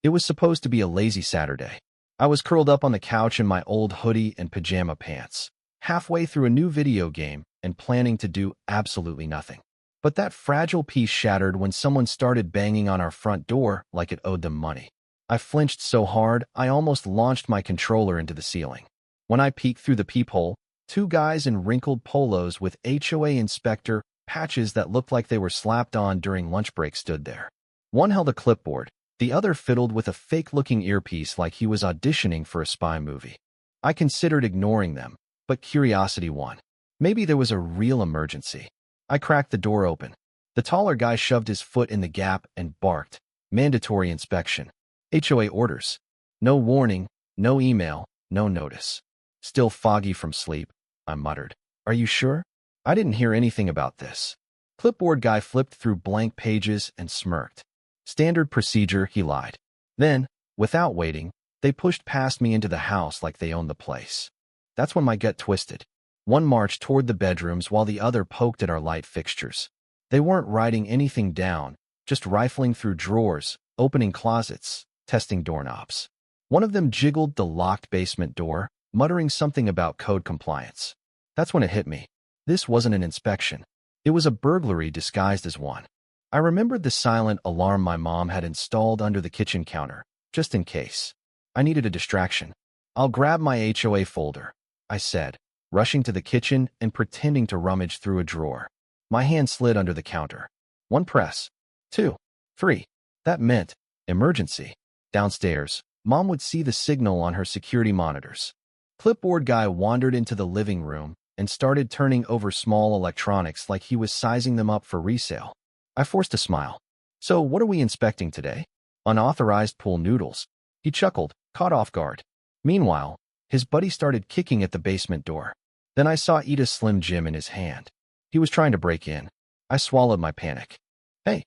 It was supposed to be a lazy Saturday. I was curled up on the couch in my old hoodie and pajama pants, halfway through a new video game and planning to do absolutely nothing. But that fragile peace shattered when someone started banging on our front door like it owed them money. I flinched so hard, I almost launched my controller into the ceiling. When I peeked through the peephole, two guys in wrinkled polos with HOA inspector patches that looked like they were slapped on during lunch break stood there. One held a clipboard, the other fiddled with a fake-looking earpiece like he was auditioning for a spy movie. I considered ignoring them, but curiosity won. Maybe there was a real emergency. I cracked the door open. The taller guy shoved his foot in the gap and barked. Mandatory inspection. HOA orders. No warning, no email, no notice. Still foggy from sleep, I muttered. Are you sure? I didn't hear anything about this. Clipboard guy flipped through blank pages and smirked. Standard procedure, he lied. Then, without waiting, they pushed past me into the house like they owned the place. That's when my gut twisted. One marched toward the bedrooms while the other poked at our light fixtures. They weren't writing anything down, just rifling through drawers, opening closets, testing doorknobs. One of them jiggled the locked basement door, muttering something about code compliance. That's when it hit me. This wasn't an inspection. It was a burglary disguised as one. I remembered the silent alarm my mom had installed under the kitchen counter, just in case. I needed a distraction. I'll grab my HOA folder, I said, rushing to the kitchen and pretending to rummage through a drawer. My hand slid under the counter. One press. 2. 3. That meant emergency. Downstairs, Mom would see the signal on her security monitors. Clipboard guy wandered into the living room and started turning over small electronics like he was sizing them up for resale. I forced a smile. So what are we inspecting today? Unauthorized pool noodles. He chuckled, caught off guard. Meanwhile, his buddy started kicking at the basement door. Then I saw Ida's Slim Jim in his hand. He was trying to break in. I swallowed my panic. Hey,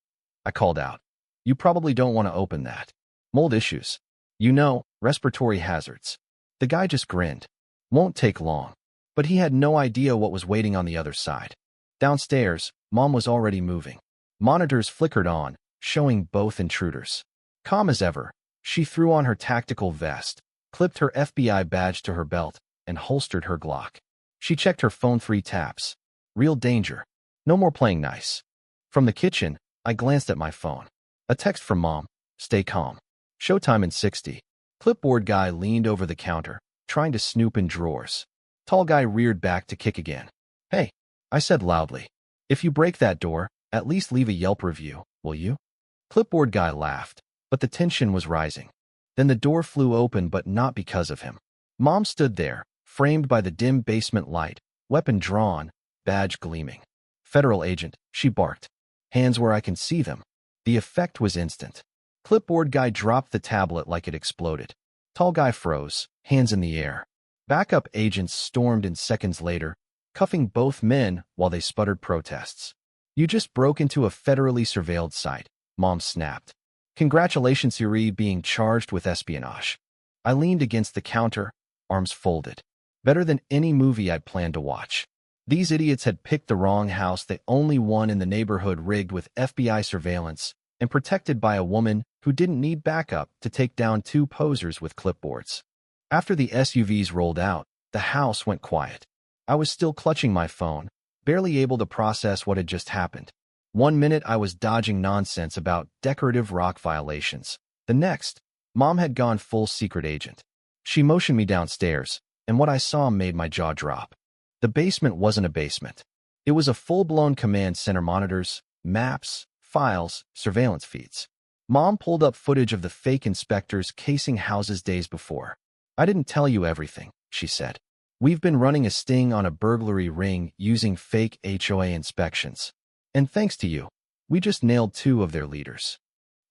I called out. You probably don't want to open that. Mold issues. You know, respiratory hazards. The guy just grinned. Won't take long. But he had no idea what was waiting on the other side. Downstairs, Mom was already moving. Monitors flickered on, showing both intruders. Calm as ever, she threw on her tactical vest, clipped her FBI badge to her belt, and holstered her Glock. She checked her phone 3 taps. Real danger. No more playing nice. From the kitchen, I glanced at my phone. A text from Mom. Stay calm. Showtime in 60. Clipboard guy leaned over the counter, trying to snoop in drawers. Tall guy reared back to kick again. Hey, I said loudly. If you break that door, at least leave a Yelp review, will you? Clipboard guy laughed, but the tension was rising. Then the door flew open, but not because of him. Mom stood there, framed by the dim basement light, weapon drawn, badge gleaming. Federal agent, she barked. Hands where I can see them. The effect was instant. Clipboard guy dropped the tablet like it exploded. Tall guy froze, hands in the air. Backup agents stormed in seconds later, cuffing both men while they sputtered protests. You just broke into a federally surveilled site, Mom snapped. Congratulations, you're being charged with espionage. I leaned against the counter, arms folded. Better than any movie I'd planned to watch. These idiots had picked the wrong house, the only one in the neighborhood rigged with FBI surveillance and protected by a woman who didn't need backup to take down 2 posers with clipboards. After the SUVs rolled out, the house went quiet. I was still clutching my phone, barely able to process what had just happened. One minute I was dodging nonsense about decorative rock violations. The next, Mom had gone full secret agent. She motioned me downstairs, and what I saw made my jaw drop. The basement wasn't a basement. It was a full-blown command center, monitors, maps, files, surveillance feeds. Mom pulled up footage of the fake inspectors casing houses days before. I didn't tell you everything, she said. We've been running a sting on a burglary ring using fake HOA inspections. And thanks to you, we just nailed 2 of their leaders.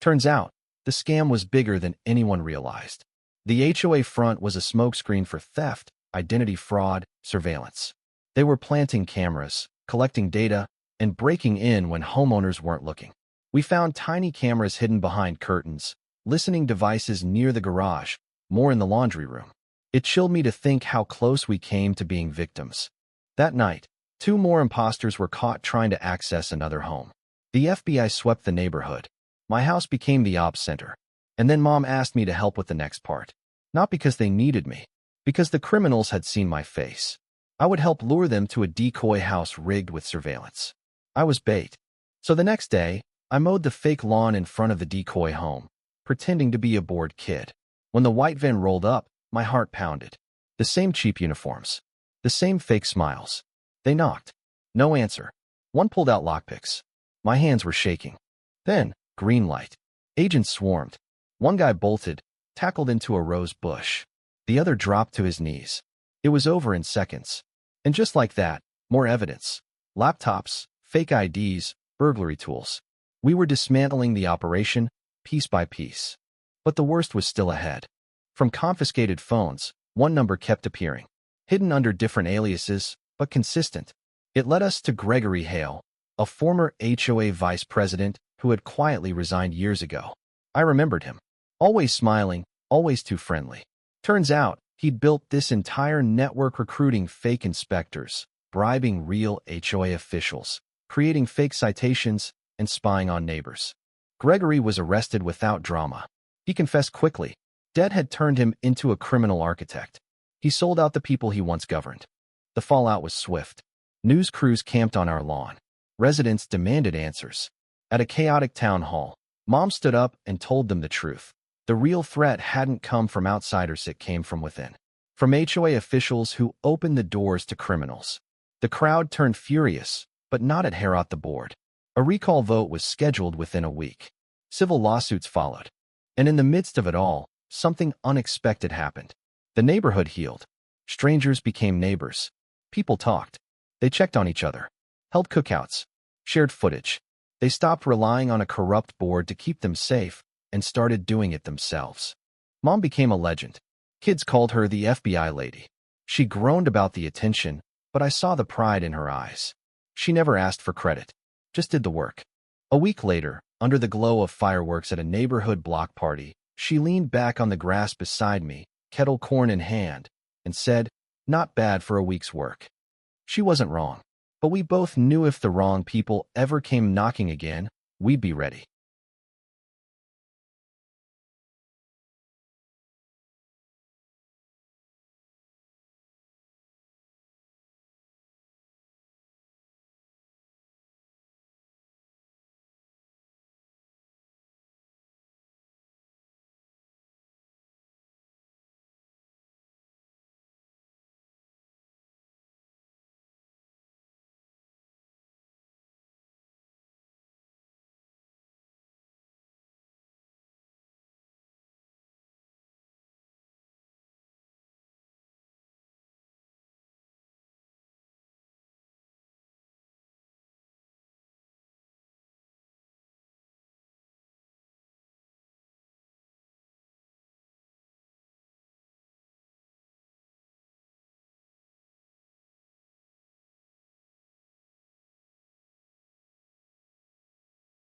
Turns out, the scam was bigger than anyone realized. The HOA front was a smokescreen for theft, identity fraud, surveillance. They were planting cameras, collecting data, and breaking in when homeowners weren't looking. We found tiny cameras hidden behind curtains, listening devices near the garage, more in the laundry room. It chilled me to think how close we came to being victims. That night, 2 more imposters were caught trying to access another home. The FBI swept the neighborhood. My house became the ops center. And then Mom asked me to help with the next part. Not because they needed me, because the criminals had seen my face. I would help lure them to a decoy house rigged with surveillance. I was bait. So the next day, I mowed the fake lawn in front of the decoy home, pretending to be a bored kid. When the white van rolled up, my heart pounded. The same cheap uniforms. The same fake smiles. They knocked. No answer. One pulled out lockpicks. My hands were shaking. Then, green light. Agents swarmed. One guy bolted, tackled into a rose bush. The other dropped to his knees. It was over in seconds. And just like that, more evidence. Laptops, fake IDs, burglary tools. We were dismantling the operation, piece by piece. But the worst was still ahead. From confiscated phones, one number kept appearing. Hidden under different aliases, but consistent. It led us to Gregory Hale, a former HOA vice president who had quietly resigned years ago. I remembered him. Always smiling, always too friendly. Turns out, he'd built this entire network recruiting fake inspectors, bribing real HOA officials, creating fake citations, and spying on neighbors. Gregory was arrested without drama. He confessed quickly. Debt had turned him into a criminal architect. He sold out the people he once governed. The fallout was swift. News crews camped on our lawn. Residents demanded answers. At a chaotic town hall, Mom stood up and told them the truth. The real threat hadn't come from outsiders, it came from within. From HOA officials who opened the doors to criminals. The crowd turned furious, but not at Herat the board. A recall vote was scheduled within a week. Civil lawsuits followed. And in the midst of it all, something unexpected happened. The neighborhood healed. Strangers became neighbors. People talked. They checked on each other, held cookouts, shared footage. They stopped relying on a corrupt board to keep them safe and started doing it themselves. Mom became a legend. Kids called her the FBI lady. She groaned about the attention, but I saw the pride in her eyes. She never asked for credit, just did the work. A week later, under the glow of fireworks at a neighborhood block party, she leaned back on the grass beside me, kettle corn in hand, and said, "Not bad for a week's work." She wasn't wrong, but we both knew if the wrong people ever came knocking again, we'd be ready.